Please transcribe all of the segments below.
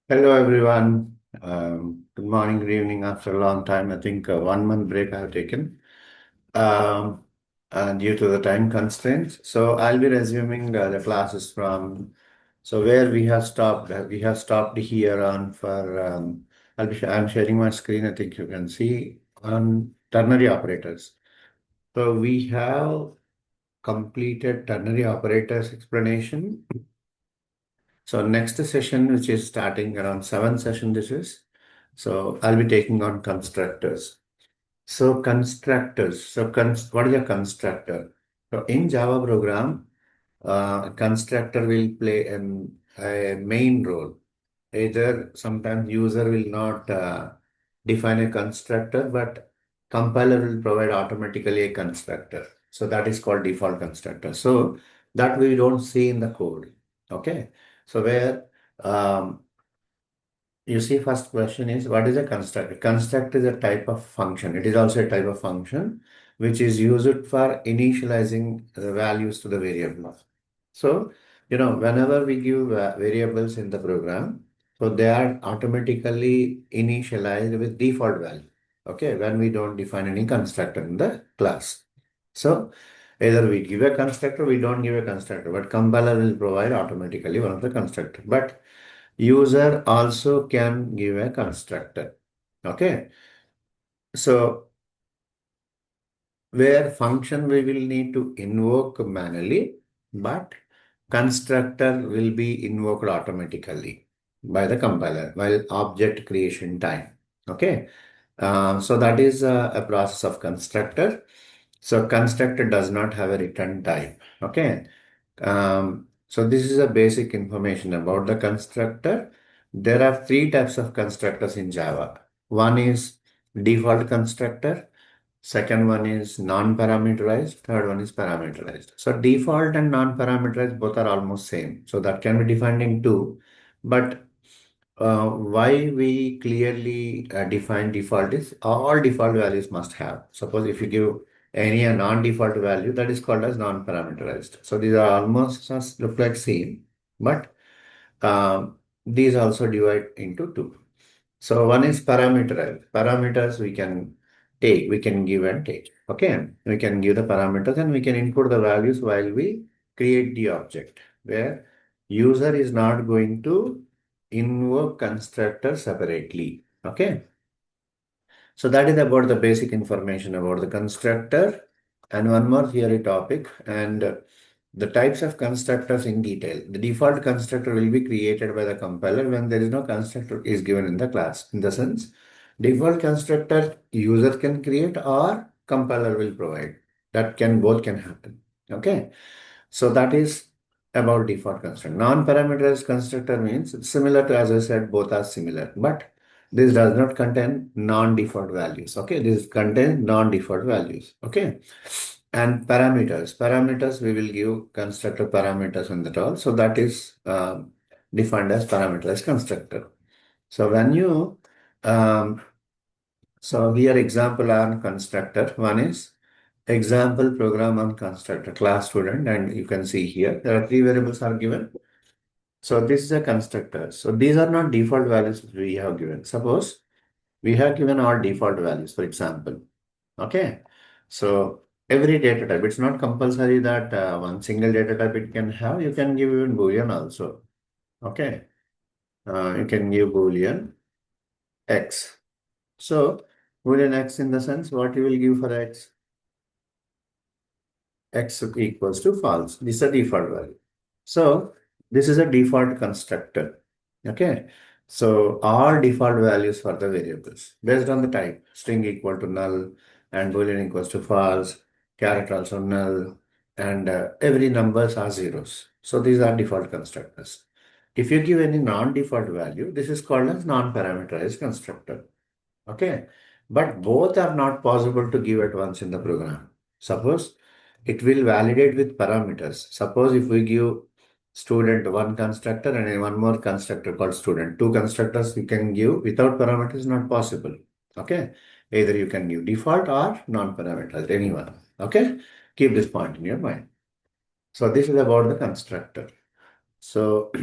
Hello, everyone. Good morning, good evening. After a long time, I think 1 month break I have taken due to the time constraints. So I'll be resuming the classes from where we have stopped. We have stopped here on for I'm sharing my screen. I think you can see on ternary operators. So we have completed ternary operators explanation. So next session, which is starting around 7 session, this is. So I'll be taking on constructors. So constructors. What is a constructor? So in Java program, constructor will play a main role. Either sometimes user will not define a constructor, but compiler will provide automatically a constructor. So that is called default constructor. So that we don't see in the code. Okay. So where um, you see, first question is what is a constructor? Construct is a type of function. It is also a type of function which is used for initializing the values to the variable. So, whenever we give variables in the program, so they are automatically initialized with default value. Okay, when we don't define any constructor in the class. So, either we give a constructor, we don't give a constructor, but compiler will provide automatically one of the constructor. But user also can give a constructor. Okay. So where function we will need to invoke manually, but constructor will be invoked automatically by the compiler while object creation time. Okay. So that is a process of constructor. So constructor does not have a return type. Okay. So this is a basic information about the constructor. There are three types of constructors in Java. One is default constructor. Second one is non-parameterized. Third one is parameterized. So default and non-parameterized both are almost same. So that can be defined in two. But why we clearly define default is all default values must have. Suppose if you give any a non-default value, that is called as non-parameterized. So these are almost look like same, but these also divide into two. So one is parameterized. Parameters we can give and take. Okay, we can give the parameters and we can input the values while we create the object, where user is not going to invoke constructor separately. Okay. So that is about the basic information about the constructor. And one more theory topic and the types of constructors in detail. The default constructor will be created by the compiler when there is no constructor is given in the class. In the sense, default constructor user can create or compiler will provide. That can both can happen. Okay. So that is about default constructor. Non-parameterized constructor means it's similar to, as I said, both are similar, but this does not contain non-default values. Okay, this contains non-default values. Okay, and parameters. Parameters we will give constructor parameters in that all. So that is defined as parameterized constructor. So when you so here example on constructor. One is example program on constructor class student, and you can see here there are three variables are given. So this is a constructor. So these are not default values we have given. Suppose we have given all default values, for example. Okay. So every data type, it's not compulsory that one single data type it can have. You can give even Boolean also. Okay. You can give Boolean X. So Boolean X in the sense what you will give for X? X equals to false. This is a default value. So this is a default constructor. Okay. So all default values for the variables based on the type, string equal to null and boolean equals to false, character also null, and every numbers are zeros. So these are default constructors. If you give any non-default value, this is called as non-parameterized constructor. Okay. But both are not possible to give at once in the program. Suppose it will validate with parameters. Suppose if we give student one constructor and one more constructor called student, two constructors we can give without parameters, not possible. Okay. Either you can give default or non-parameterized, anyone. Okay. Keep this point in your mind. So this is about the constructor. So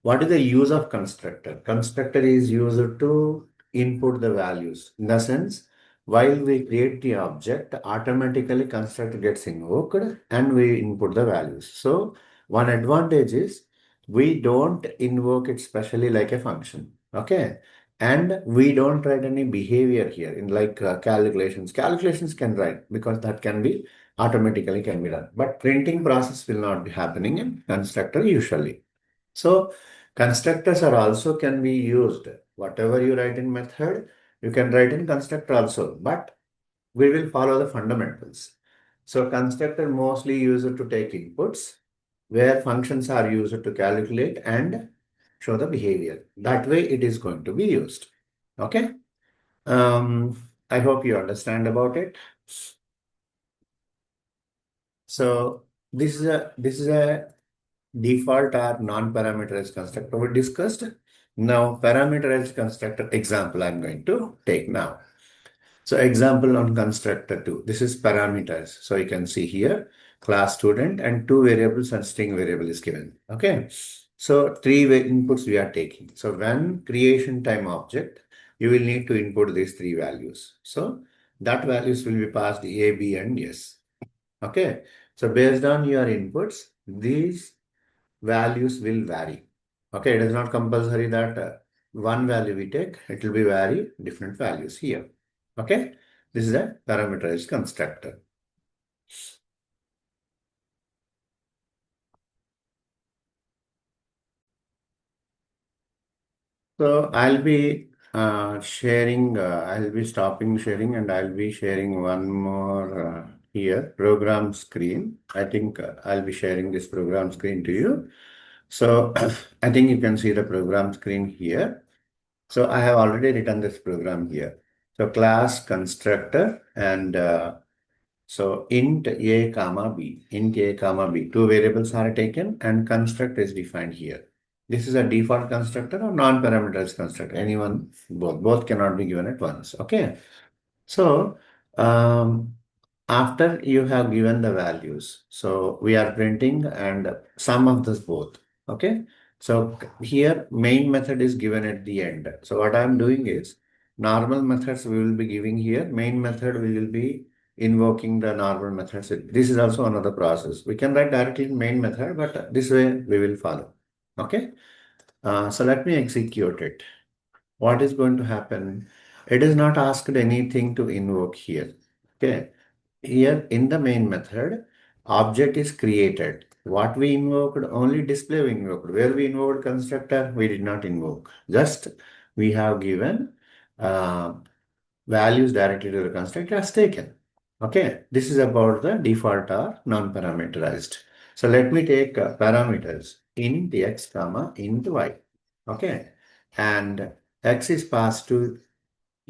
What is the use of constructor? Constructor is used to input the values. In the sense, while we create the object, automatically constructor gets invoked and we input the values. So one advantage is we don't invoke it specially like a function. Okay. And we don't write any behavior here in like calculations. Calculations can write because that can be automatically can be done. But printing process will not be happening in constructor usually. So constructors are also can be used. Whatever you write in method, you can write in constructor also, but we will follow the fundamentals. So constructor mostly used to take inputs where functions are used to calculate and show the behavior. That way it is going to be used. Okay. I hope you understand about it. So this is a default or non-parameterized constructor we discussed. Now, parameterized constructor example I'm going to take now. So example on constructor 2. This is parameters. So you can see here class student and two variables and string variable is given. Okay. So inputs we are taking. So when creation time object, you will need to input these three values. So that values will be passed A, B, and S. Okay. So based on your inputs, these values will vary. Okay, it is not compulsory that one value we take, it will be vary different values here. Okay, this is a parameterized constructor. So I'll be stopping sharing and I'll be sharing one more here, program screen. I think I'll be sharing this program screen to you. So I think you can see the program screen here. So I have already written this program here. So class constructor and so int a comma b, int a comma b, two variables are taken and construct is defined here. This is a default constructor or non-parameterized constructor. Anyone, both cannot be given at once. Okay. So um, after you have given the values, so we are printing and sum of this both. Okay. So here main method is given at the end. So what I'm doing is normal methods we will be giving here. Main method we will be invoking the normal methods. This is also another process. We can write directly in main method, but this way we will follow. Okay. So let me execute it. What is going to happen? It is not asked anything to invoke here. Okay. Here in the main method, object is created. What we invoked, only display we invoked. Where we invoked constructor, we did not invoke. Just we have given uh, values directly to the constructor as taken. Okay, this is about the default or non-parameterized. So let me take parameters int x comma int y. Okay, and x is passed to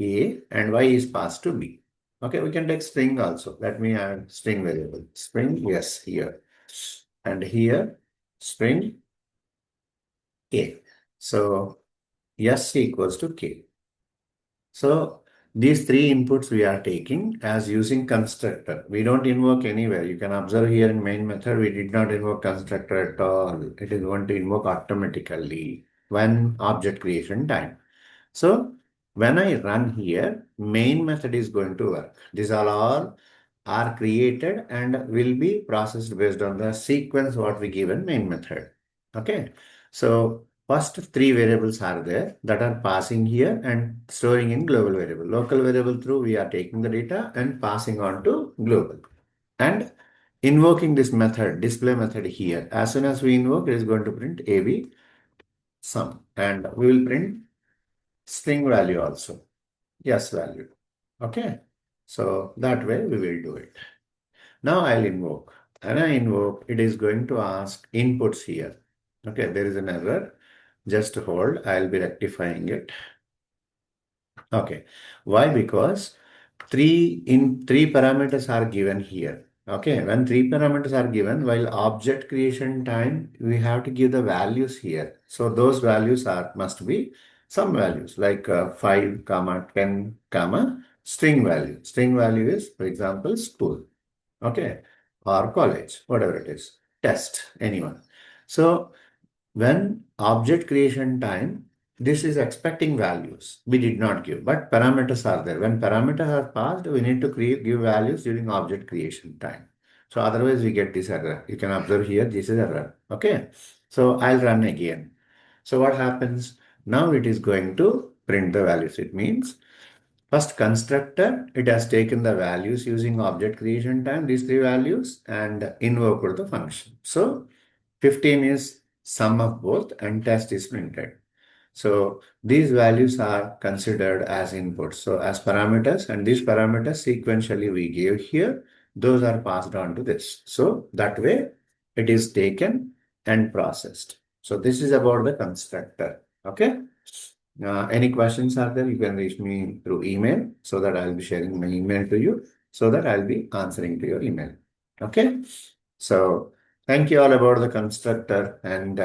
a and y is passed to b. Okay, we can take string also. Let me add string variable. String yes here. And here string k. So yes equals to k. So these three inputs we are taking as using constructor. We don't invoke anywhere. You can observe here in main method, we did not invoke constructor at all. It is going to invoke automatically when object creation time. So when I run here, main method is going to work. These all are created and will be processed based on the sequence what we give in main method. Okay. So first three variables are there that are passing here and storing in global variable. Local variable through we are taking the data and passing on to global. And invoking this method, display method here. As soon as we invoke, it is going to print AB sum. And we will print string value also. Yes value. Okay. So that way we will do it. Now I'll invoke. And I invoke, it is going to ask inputs here. Okay, there is an error. Just hold. I'll be rectifying it. Okay. Why? Because three parameters are given here. Okay. When three parameters are given, while object creation time, we have to give the values here. So those values are must be some values like 5, comma 10, comma string value. String value is, for example, school. Okay. Or college, whatever it is. Test, anyone. So when object creation time, this is expecting values. We did not give, but parameters are there. When parameters are passed, we need to give values during object creation time. So otherwise we get this error. You can observe here, this is error. Okay. So I'll run again. So what happens? Now it is going to print the values. It means first constructor, it has taken the values using object creation time, these three values, and invoked the function. So 15 is sum of both and test is printed. So these values are considered as inputs. So as parameters, and these parameters sequentially we gave here, those are passed on to this. So that way it is taken and processed. So this is about the constructor. Okay. Any questions are there? You can reach me through email so that I'll be sharing my email to you so that I'll be answering to your email. Okay. So thank you all about the constructor and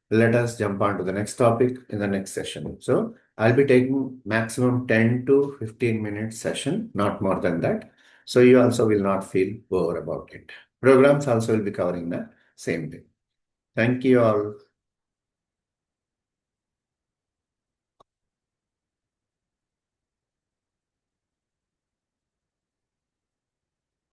let us jump on to the next topic in the next session. So I'll be taking maximum 10 to 15 minutes session, not more than that. So you also will not feel bored about it. Programs also will be covering the same thing. Thank you all.